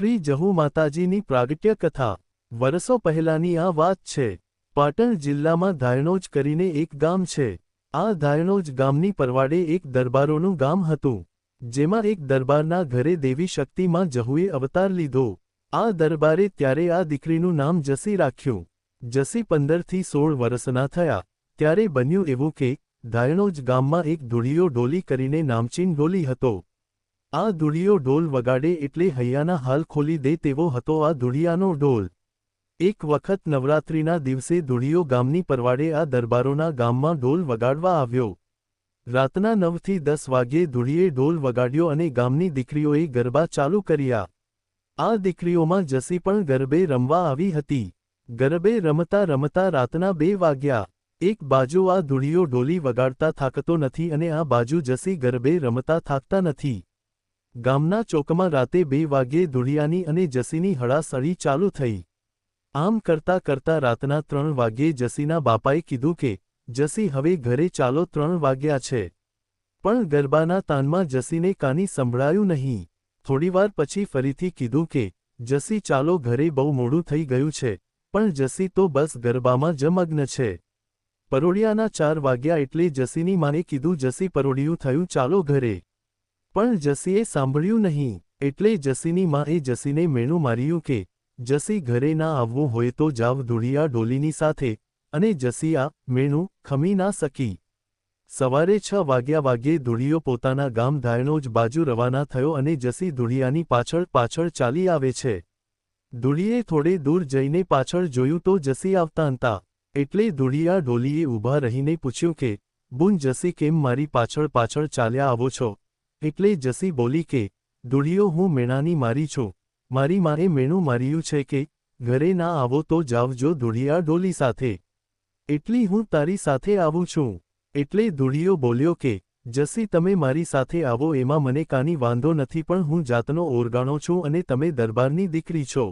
શ્રી જહુ માતાજીની પ્રાગટ્ય કથા। વર્ષો પહેલાની આ વાત છે। પાટણ જિલ્લામાં ધાયણોજ કરીને એક ગામ છે। આ ધાયણોજ ગામની પરવાડે એક દરબારોનું ગામ હતું, જેમાં એક દરબારના ઘરે દેવી શક્તિમાં જહુએ અવતાર લીધો। આ દરબારે ત્યારે આ દીકરીનું નામ જસી રાખ્યું। જસી 15 થી 16 વર્ષના થયા ત્યારે બન્યું એવું કે ધાયણોજ ગામમાં એક ધૂળિયો ડોલી કરીને નામચીન ડોલી હતો। આ ધૂળિયો ઢોલ વગાડે એટલે હૈયાના હાલ ખોલી દે તેવો હતો આ ધૂળિયાનો ઢોલ। એક વખત નવરાત્રિના દિવસે ધૂળિયો ગામની પરવાડે આ દરબારોના ગામમાં ઢોલ વગાડવા આવ્યો। રાતના 9 થી 10 વાગ્યે ધૂળિયે ઢોલ વગાડ્યો અને ગામની દીકરીઓએ ગરબા ચાલુ કર્યા। આ દીકરીઓમાં જસી પણ ગરબે રમવા આવી હતી। ગરબે રમતા રમતા રાતના 2 વાગ્યા। એક બાજુ આ ધૂળિયો ઢોલી વગાડતા થાકતો નથી અને આ બાજુ જસી ગરબે રમતા થાકતા નથી। ગામના ચોકમાં રાતે 2 વાગ્યે ધૂળિયાની અને જસીની હળાસળી ચાલુ થઈ। આમ કરતા કરતા રાતના 3 વાગ્યે જસીના બાપાએ કીધું કે જસી હવે ઘરે ચાલો 3 વાગ્યા છે। પણ ગરબાના તાનમાં જસીને કાની સંભળાયું નહીં। થોડીવાર પછી ફરીથી કીધું કે જસી ચાલો ઘરે બહુ મોડું થઈ ગયું છે, પણ જસી તો બસ ગરબામાં જ મગ્ન છે। પરોડિયાના 4 વાગ્યા એટલે જસીની માને કીધું જસી પરોડિયું થયું ચાલો ઘરે। પણ જસીએ સાંભળ્યું નહીં, એટલે જસીની માએ જસીને મેણું માર્યું કે જસી ઘરે ના આવવું હોય તો જાવ ધૂળિયા ડોલીની સાથે, અને જસી આ મેણું ખમી ના શકી। સવારે 6 વાગ્યે ધૂળિયો પોતાના ગામ ધાયણોજ બાજુ રવાના થયો અને જસી ધૂળિયાની પાછળ પાછળ ચાલી આવે છે। ધૂળિયે થોડે દૂર જઈને પાછળ જોયું તો જસી આવતા હતા, એટલે ધૂળિયા ડોલીએ ઊભા રહીને પૂછ્યું કે બુન જસી કેમ મારી પાછળ પાછળ ચાલ્યા આવો છો? એટલે જસી બોલી કે ધૂળિયો હું મેણાની મારી છું, મારી માએ મેણું માર્યું છે કે ઘરે ના આવો તો જાવજો ધૂળિયા ડોલી સાથે, એટલી હું તારી સાથે આવું છું। એટલે ધૂળિયો બોલ્યો કે જસી તમે મારી સાથે આવો એમાં મને કાની વાંધો નથી, પણ હું જાતનો ઓરગાણો છું અને તમે દરબારની દીકરી છો।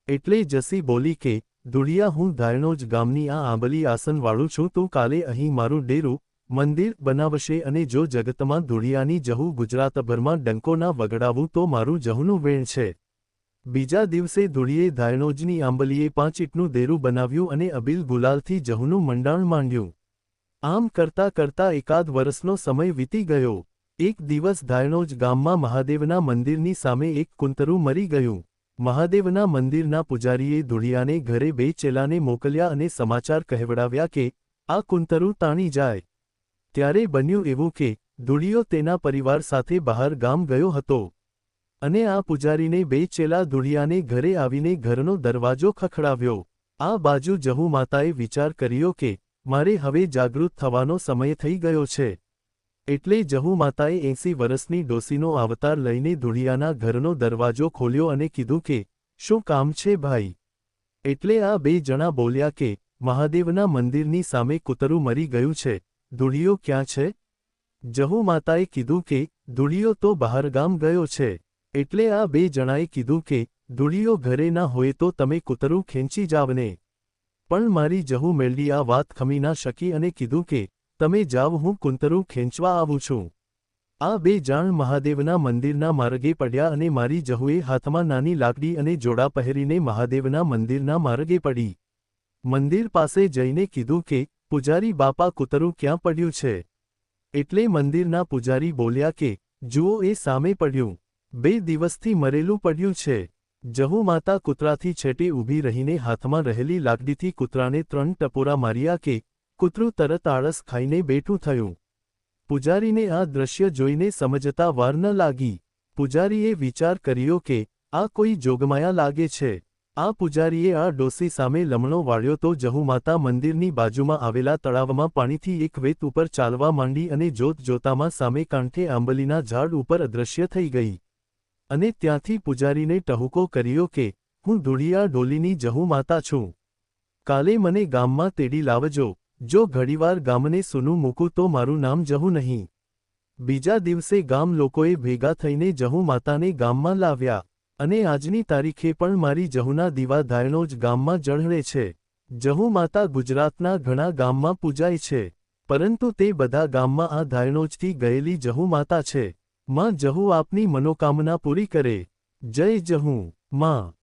એટલે જસી બોલી કે ધૂળિયા હું ધાયણોજ ગામની આ આંબલી આસનવાળું છું, તું કાલે અહીં મારું ડેરું મંદિર બનાવશે અને જો જગતમાં ધૂળિયાની જહુ ગુજરાતભરમાં ડંકો ના વગડાવું તો મારું જહુનું વેણ છે। બીજા દિવસે ધૂળિયે ધાયણોજની આંબલીએ 5 ઈંટનું દેરું બનાવ્યું અને અબીલ ગુલાલથી જહુનું મંડાણ માંડ્યું। આમ કરતા કરતા એકાદ વર્ષનો સમય વીતી ગયો। એક દિવસ ધાયણોજ ગામમાં મહાદેવના મંદિરની સામે એક કુંતરું મરી ગયું। મહાદેવના મંદિરના પૂજારીએ ધૂળિયાને ઘરે 2 ચેલાને મોકલ્યા અને સમાચાર કહેવડાવ્યા કે આ કુંતરું તાણી જાય। ત્યારે બન્યું એવું કે ધૂળિયો તેના પરિવાર સાથે બહાર ગામ ગયો હતો, અને આ પૂજારીને 2 ચેલા ધૂળિયાને ઘરે આવીને ઘરનો દરવાજો ખખડાવ્યો। આ બાજુ જહુ માતાએ વિચાર કર્યો કે મારે હવે જાગૃત થવાનો સમય થઈ ગયો છે, એટલે જહુ માતાએ 80 વર્ષની ડોસીનો અવતાર લઈને ધૂળિયાના ઘરનો દરવાજો ખોલ્યો અને કીધું કે શું કામ છે ભાઈ? એટલે આ 2 જણા બોલ્યા કે મહાદેવના મંદિરની સામે કૂતરું મરી ગયું છે, ધૂળિયો ક્યાં છે? જહુ માતાએ કીધું કે ધૂળિયો તો બહાર ગામ ગયો છે। એટલે આ 2 જણાએ કીધું કે ધૂળિયો ઘરે ના હોય તો તમે કૂતરું ખેંચી જાવને। પણ મારી જહુ મેલડી આ વાત ખમી ના શકી અને કીધું કે તમે જાવ, હું કૂતરું ખેંચવા આવું છું। આ 2 જાણ મહાદેવના મંદિરના માર્ગે પડ્યા અને મારી જહુએ હાથમાં નાની લાકડી અને જોડા પહેરીને મહાદેવના મંદિરના માર્ગે પડી। મંદિર પાસે જઈને કીધું કે પૂજારી બાપા કૂતરું ક્યાં પડ્યું છે? એટલે મંદિરના પૂજારી બોલ્યા કે જુઓ એ સામે પડ્યું, 2 દિવસથી મરેલું પડ્યું છે। જહુ માતા કૂતરાથી છેટે ઊભી રહીને હાથમાં રહેલી લાકડીથી કૂતરાને 3 ટપોરા માર્યા કે કૂતરું તરત આળસ ખાઈને બેઠું થયું। પૂજારીને આ દ્રશ્ય જોઈને સમજતા વાર ન લાગી। પૂજારીએ વિચાર કર્યો કે આ કોઈ જોગમાયા લાગે છે। આ પૂજારીએ આ ડોસી સામે લમણો વાળ્યો તો જહુ માતા મંદિરની બાજુમાં આવેલા તળાવમાં પાણીથી એક વેત ઉપર ચાલવા માંડી અને જોત જોતામાં સામે કાંઠે આંબલીના ઝાડ ઉપર અદૃશ્ય થઈ ગઈ। અને ત્યાંથી પૂજારીને ટહુકો કર્યો કે હું ધૂળિયા ડોલીની જહુ માતા છું, કાલે મને ગામમાં તેડી લાવજો, જો ઘડીવાર ગામને સૂનું મૂકું તો મારું નામ જહુ નહીં। બીજા દિવસે ગામ લોકોએ ભેગા થઈને જહુ માતાને ગામમાં લાવ્યા, અને આજની તારીખે પણ મારી જહુના દીવા ધાયણોજ ગામમાં જળહળે છે। જહુ માતા ગુજરાતના ઘણા ગામમાં પૂજાય છે, પરંતુ તે બધા ગામમાં આ ધાયણોજથી ગયેલી જહુ માતા છે। માં જહુ આપની મનોકામના પૂરી કરે। જય જહું માં।